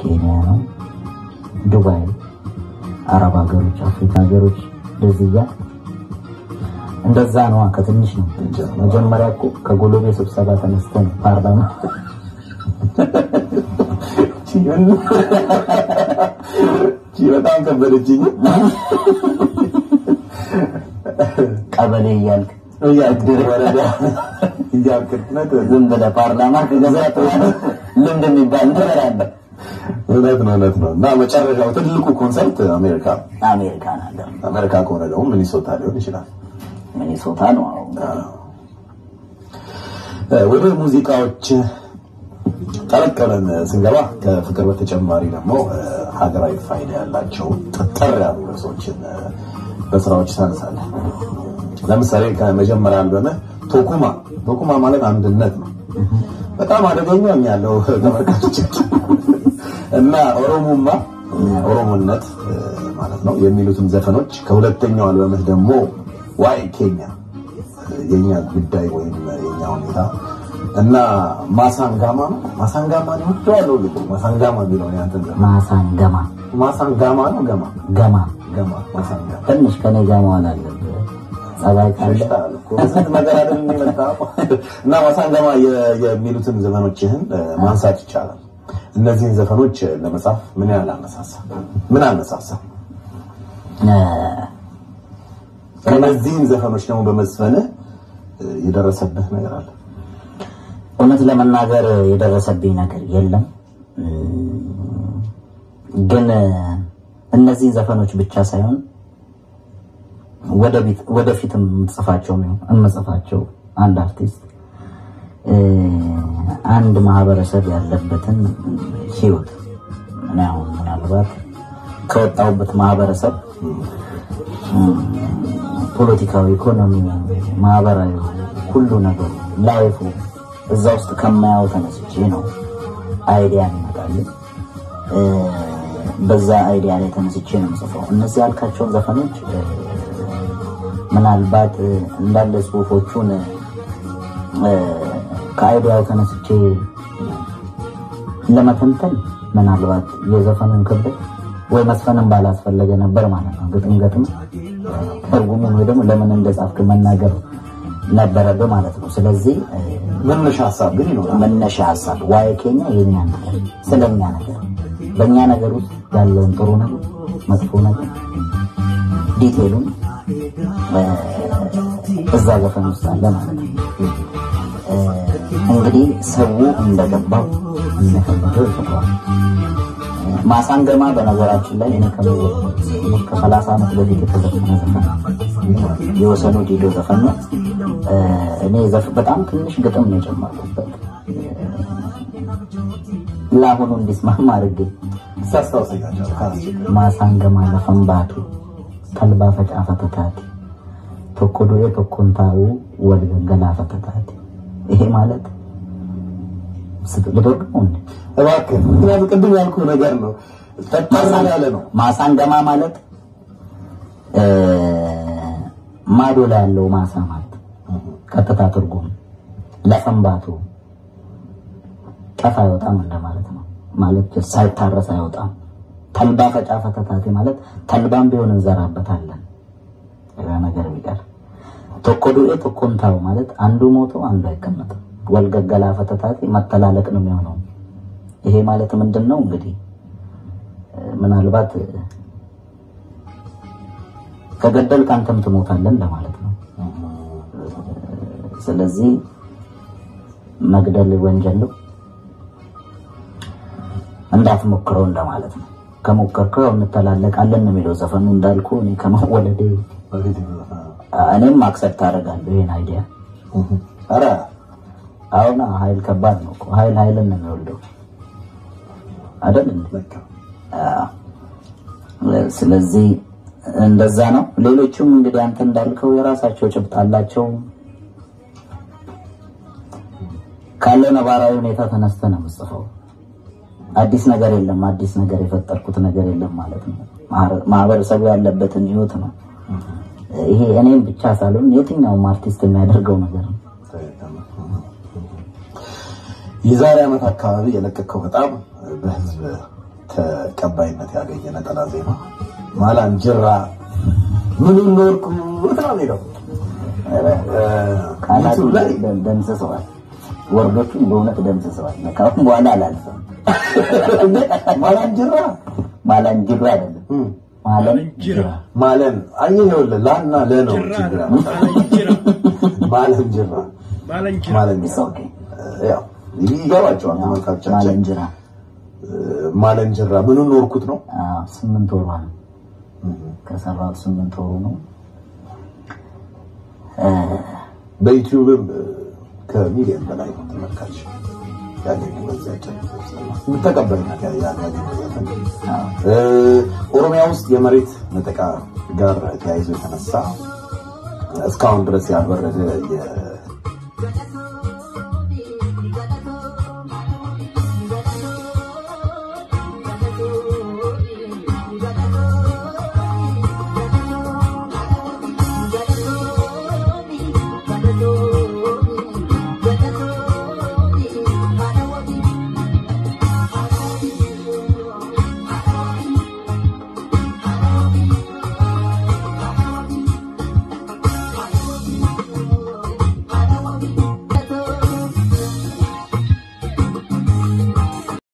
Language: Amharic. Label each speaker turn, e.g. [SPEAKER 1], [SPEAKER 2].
[SPEAKER 1] ኬንያ ነው ዱባይ አረብ ሀገሮች አፍሪካ ሀገሮች ለዚያ እንደዛ ነው ከትንሽ ነው መጀመሪያ እኮ ከጎሎቤ ስብሰባ ተነስተን ፓርላማ
[SPEAKER 2] በጣም ከበደችኝ
[SPEAKER 1] ቀበሌ ያልክ
[SPEAKER 2] ያድር ወረዳ ያልክነት
[SPEAKER 1] ዝም ብለህ ፓርላማ ከገዛት ልምድ የሚባል ነገር አለ
[SPEAKER 2] እውነት ነው እና መጨረሻው ትልቁ ኮንሰርት አሜሪካ
[SPEAKER 1] አለ
[SPEAKER 2] አሜሪካ ከሆነ ደግሞ ሚኒሶታ ሊሆን ይችላል
[SPEAKER 1] ሚኒሶታ ነው
[SPEAKER 2] ወደ ሙዚቃዎች ተረከበን ስንገባ ከፍቅር በተጨማሪ ደግሞ ሀገራዊ ፋይዳ ያላቸው ጥጥር ያሉ ርዕሶችን በስራዎች ታነሳለህ ለምሳሌ ከመጀመሪያ አልበም ቶኩማ ማለት አንድነት ነው በጣም አደገኛ ያለው ተመልካቾች እና ኦሮሞነት ማለት ነው የሚሉትን ዘፈኖች ከሁለተኛው አልበምህ ደግሞ ዋይ ኬኛ የኛ ጉዳይ ወይም የኛ ሁኔታ እና ማሳንጋማ ነው ወጥቷል ማሳንጋማ ቢለው ያንተ ማሳንጋማ ነው ገማ ማሳንጋማ
[SPEAKER 1] ትንሽ ከኔ ጋር መሆን አለበት ጸባይ ካለ
[SPEAKER 2] ኮንሰርት ነገር አይደለም የሚመጣው እና ማሳንጋማ የሚሉትን ዘፈኖችህን ማንሳት ይቻላል እነዚህን ዘፈኖች ለመጻፍ ምን አነሳሳ ከነዚህን ዘፈኖች ደግሞ በመዝፈን የደረሰበት ነገር አለ
[SPEAKER 1] እውነት ለመናገር የደረሰብኝ ነገር የለም ግን እነዚህ ዘፈኖች ብቻ ሳይሆን ወደፊትም ጽፋቸው አንድ አርቲስት አንድ ማህበረሰብ ያለበትን ህይወት ነው ምናልባት ከወጣውበት ማህበረሰብ ፖለቲካዊ ኢኮኖሚ ማህበራዊ ሁሉ ነገር ላይፉ እዛ ውስጥ ከማያው ተነስቼ ነው አይዲያ ይመጣል በዛ አይዲያ ላይ ተነስቼ ነው ጽፈው እነዚህ ያልካቸው ዘፈኖች ምናልባት እንዳለ ጽሁፎቹን ከአይዲያው ተነስቼ ለመተንተን ምናልባት የዘፈኑን ክብደት ወይ መስፈንን ባላስፈለገ ነበር ማለት ነው ግጥም ትርጉሙን ወይ ደግሞ ለምን እንደጻፍክ መናገር ነበረብህ ማለት ነው ስለዚህ
[SPEAKER 2] መነሻ ሐሳብ ግን ይኖራል
[SPEAKER 1] መነሻ ሐሳብ ዋይ ኬኛ የኛ ነገር ስለኛ ነገር በእኛ ነገር ውስጥ ያለውን ጥሩ ነገር መጥፎ ነገር ዲቴሉን እዛ ዘፈን ውስጥ አለ ማለት ነው እንግዲህ ሰው እንደገባው እንደፈለገው ይፈጥራል ማሳንገማ በነገራችን ላይ እኔ ከ30 ዓመት በፊት የተዘፈነ ዘፈን የወሰኑ ዲዶ ዘፈን ነው እኔ በጣም ትንሽ ግጥም ነው የጨመርኩበት ለአሁኑ እንዲስማማ አድርጌ ማሳንገማ ለፈንባቱ ተልባ ፈጫፈተታት ተቆዶዬ ተቆንታው ወልገላ ፈተታት ይሄ ማለት ስትደርቅ ነው
[SPEAKER 2] እባክህ ምክንያቱም ቅድም ያልኩህ ነገር ነው ተጣጣለ ያለ ነው
[SPEAKER 1] ማሳንገማ ማለት ማዶ ላይ ያለው ማሳ ማለት ቀጥታ ትርጉም ለፈንባቱ ጠፋ ይወጣም እንደማለት ነው ማለት ሳይታረስ አይወጣም ተልባ ፈጫፈተታት ማለት ተልባም ቢሆን እንዘራበታለን ያ ነገር ቢቀር ተቆዶዬ ተቆንታው ማለት አንዱ ሞቶ አንዱ አይቀመጥም ወልገገላ ፈተታት መተላለቅ ነው የሚሆነው ይሄ ማለት ምንድነው እንግዲህ ምናልባት ከገደል ካንተም ትሞታለህ እንደማለት ነው ስለዚህ መግደል ወንጀል ነው እንዳትሞክረው እንደማለት ነው ከሞከርከው እንተላለቃለን ነው የሚለው ዘፈኑ እንዳልኩ እኔ ከመወለዴ እኔም አክሰፕት አደርጋለሁ ይሄን አይዲያ አረ አሁን ኃይል ከባድ ነው ኃይልን ነው የሚወልደው አይደል ስለዚህ እንደዛ ነው ሌሎችም እንግዲህ አንተ እንዳልከው የራሳቸው ጭብጥ አላቸው ካለው ነባራዊ ሁኔታ ተነስተህ ነው የምጽፈው አዲስ ነገር የለም አዲስ ነገር የፈጠርኩት ነገር የለም ማለት ነው ማህበረሰቡ ያለበትን ህይወት ነው ይሄ እኔም ብቻ ሳልሆን የትኛውም አርቲስት የሚያደርገው ነገር ነው
[SPEAKER 2] የዛሬ ዓመት አካባቢ የለቀቀው በጣም በህዝብ ተቀባይነት ያገኘ ነጠላ ዜማ ማላንጅራ ምን ኖርኩ ወጣው ነው
[SPEAKER 1] ቃላቱ ላይ ደምሰሰዋል ወርዶቹን በእውነት ደምሰሰዋል ለካሁን በኋላ አላልፈም ማላንጅራ አይደለም ማለን አየው ለላና ለነው ችግር ማላንጅራ ያው ይገባቸዋል ማላንጅራ ማላንጅራ ምን ኖርኩት ነው 8 ወር ነው ከሰራው 8 ወር ነው በዩቲዩብ ከሚሊዮን በላይ ተመልካች ያገኙ በዛቸው ተቀባይነት ያገኙ ኦሮሚያ ውስጥ የመሬት ነጠቃ ጋር ተያይዞ የተነሳ እስካሁን ድረስ ያልበረደ